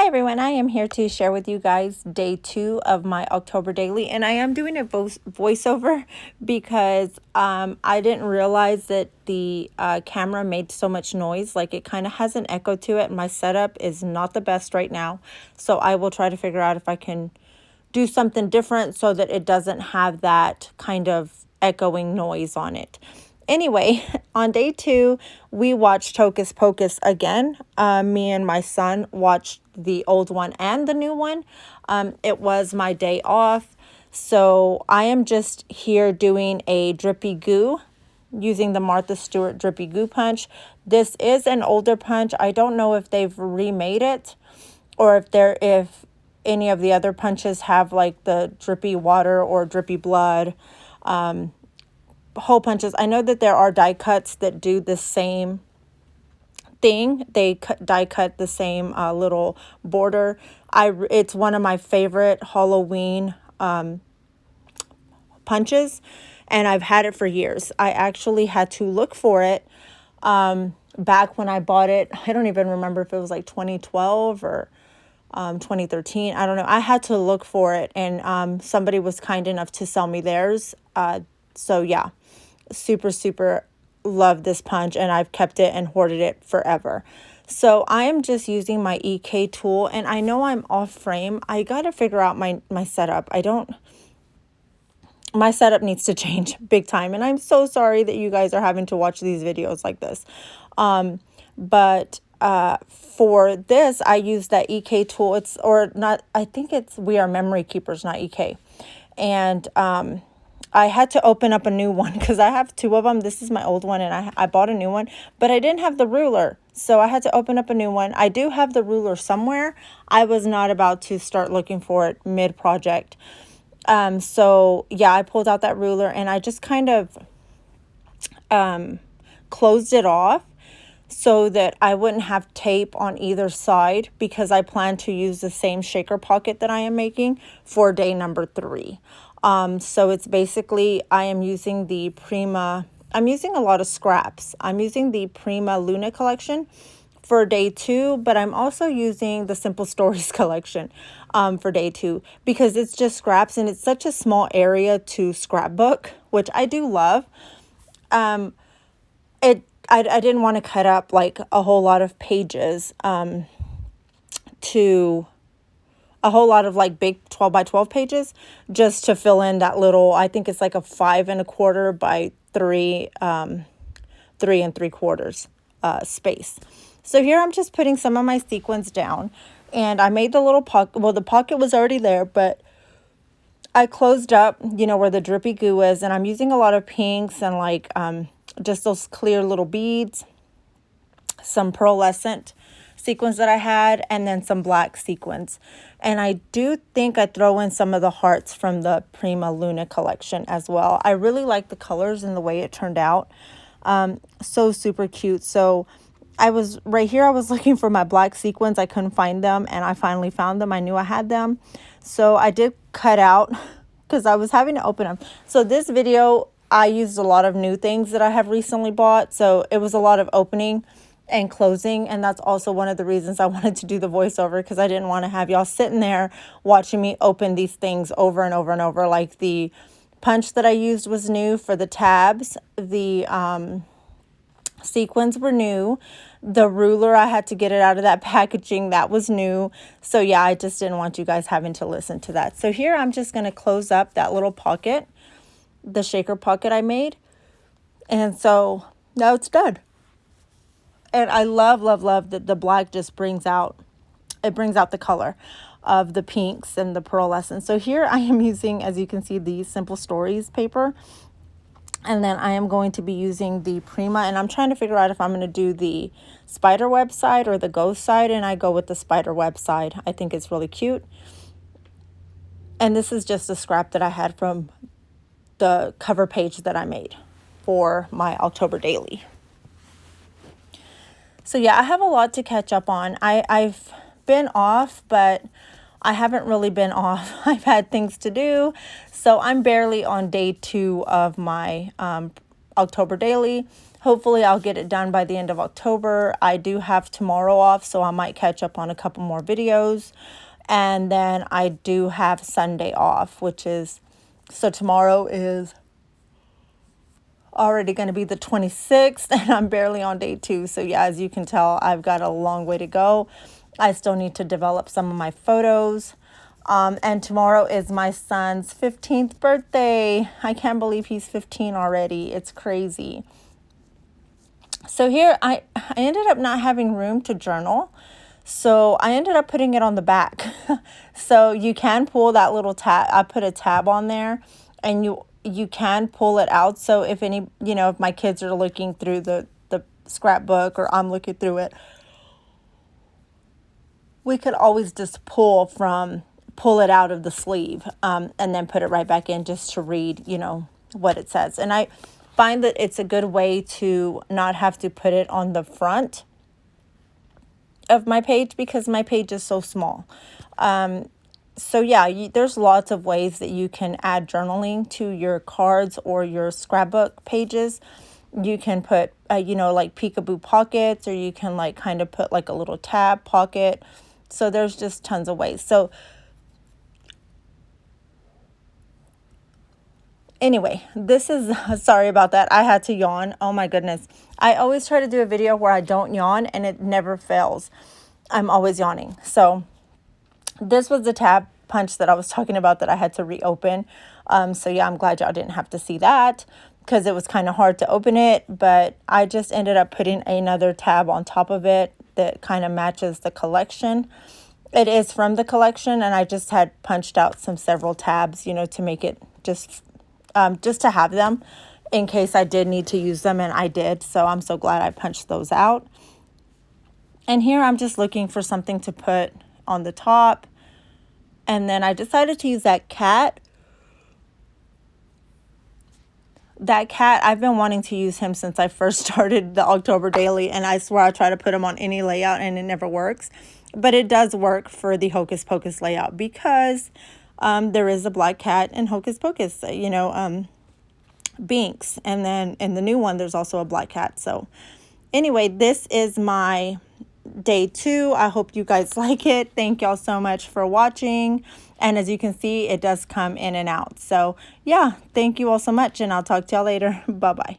Hi everyone, I am here to share with you guys day 2 of my October daily, and I am doing a voiceover because I didn't realize that the camera made so much noise. Like, it kind of has an echo to it. My setup is not the best right now, so I will try to figure out if I can do something different so that it doesn't have that kind of echoing noise on it. Anyway, on day 2, we watched Hocus Pocus again. Me and my son watched the old one and the new one. It was my day off, so I am just here doing a drippy goo using the Martha Stewart drippy goo punch. This is an older punch. I don't know if they've remade it or if any of the other punches have like the drippy water or drippy blood hole punches. I know that there are die cuts that do the same thing. They die cut the same little border. It's one of my favorite Halloween punches, and I've had it for years. I actually had to look for it back when I bought it. I don't even remember if it was like 2012 or 2013. I don't know. I had to look for it, and somebody was kind enough to sell me theirs. So yeah, super love this punch, and I've kept it and hoarded it forever. So I am just using my EK tool, and I know I'm off frame. I got to figure out my setup. My setup needs to change big time, and I'm so sorry that you guys are having to watch these videos like this. But for this, I use that EK tool. I think it's We Are Memory Keepers, not EK. And I had to open up a new one because I have 2 of them. This is my old one, and I bought a new one, but I didn't have the ruler. So I had to open up a new one. I do have the ruler somewhere. I was not about to start looking for it mid-project. So yeah, I pulled out that ruler, and I just kind of closed it off so that I wouldn't have tape on either side, because I plan to use the same shaker pocket that I am making for day number 3. So it's basically, I am using the I'm using a lot of scraps. I'm using the Prima Luna collection for day 2, but I'm also using the Simple Stories collection for day 2 because it's just scraps, and it's such a small area to scrapbook, which I do love. I didn't want to cut up like a whole lot of pages to a whole lot of like big 12 by 12 pages just to fill in that little, I think it's like a 5 1/4 by 3 3 3/4 space. So here I'm just putting some of my sequins down, and I made the little pocket. Well, the pocket was already there, but I closed up, where the drippy goo is, and I'm using a lot of pinks and like just those clear little beads, some pearlescent sequins that I had, and then some black sequins. And I do think I throw in some of the hearts from the Prima Luna collection as well. I really like the colors and the way it turned out. So super cute. So I was looking for my black sequins. I couldn't find them, and I finally found them. I knew I had them. So I did cut out because I was having to open them. So this video, I used a lot of new things that I have recently bought. So it was a lot of opening and closing, and that's also one of the reasons I wanted to do the voiceover, because I didn't want to have y'all sitting there watching me open these things over and over and over. Like, the punch that I used was new for the tabs. The sequins were new. The ruler, I had to get it out of that packaging. That was new. So yeah, I just didn't want you guys having to listen to that. So here I'm just going to close up that little pocket, the shaker pocket I made. And so now it's done. And I love that the black just brings out the color of the pinks and the pearlescent. So here I am using, as you can see, the Simple Stories paper. And then I am going to be using the Prima, and I'm trying to figure out if I'm going to do the spider web side or the ghost side, and I go with the spider web side. I think it's really cute. And this is just a scrap that I had from the cover page that I made for my October daily. So yeah, I have a lot to catch up on. I've been off, but I haven't really been off. I've had things to do. So I'm barely on day 2 of my October daily. Hopefully I'll get it done by the end of October. I do have tomorrow off, so I might catch up on a couple more videos. And then I do have Sunday off, which is, so tomorrow is already going to be the 26th, and I'm barely on day 2. So yeah, as you can tell, I've got a long way to go. I still need to develop some of my photos. And tomorrow is my son's 15th birthday. I can't believe he's 15 already. It's crazy. So here I ended up not having room to journal. So I ended up putting it on the back. So you can pull that little tab. I put a tab on there, and you can pull it out. So if any, if my kids are looking through the scrapbook, or I'm looking through it, we could always just pull it out of the sleeve, and then put it right back in just to read, what it says. And I find that it's a good way to not have to put it on the front of my page, because my page is so small. So yeah, there's lots of ways that you can add journaling to your cards or your scrapbook pages. You can put, like peekaboo pockets, or you can like kind of put like a little tab pocket. So there's just tons of ways. So anyway, this is, sorry about that. I had to yawn. Oh my goodness. I always try to do a video where I don't yawn, and it never fails. I'm always yawning. So this was the tab punch that I was talking about that I had to reopen. So yeah, I'm glad y'all didn't have to see that, because it was kind of hard to open it. But I just ended up putting another tab on top of it that kind of matches the collection. It is from the collection, and I just had punched out several tabs, to make it just to have them in case I did need to use them, and I did. So I'm so glad I punched those out. And here I'm just looking for something to put on the top. And then I decided to use that cat. That cat, I've been wanting to use him since I first started the October daily, and I swear I try to put him on any layout and it never works. But it does work for the Hocus Pocus layout, because there is a black cat in Hocus Pocus, Binks. And then in the new one, there's also a black cat. So anyway, this is my day 2. I hope you guys like it. Thank y'all so much for watching. And as you can see, it does come in and out. So yeah, thank you all so much, and I'll talk to y'all later. Bye-bye.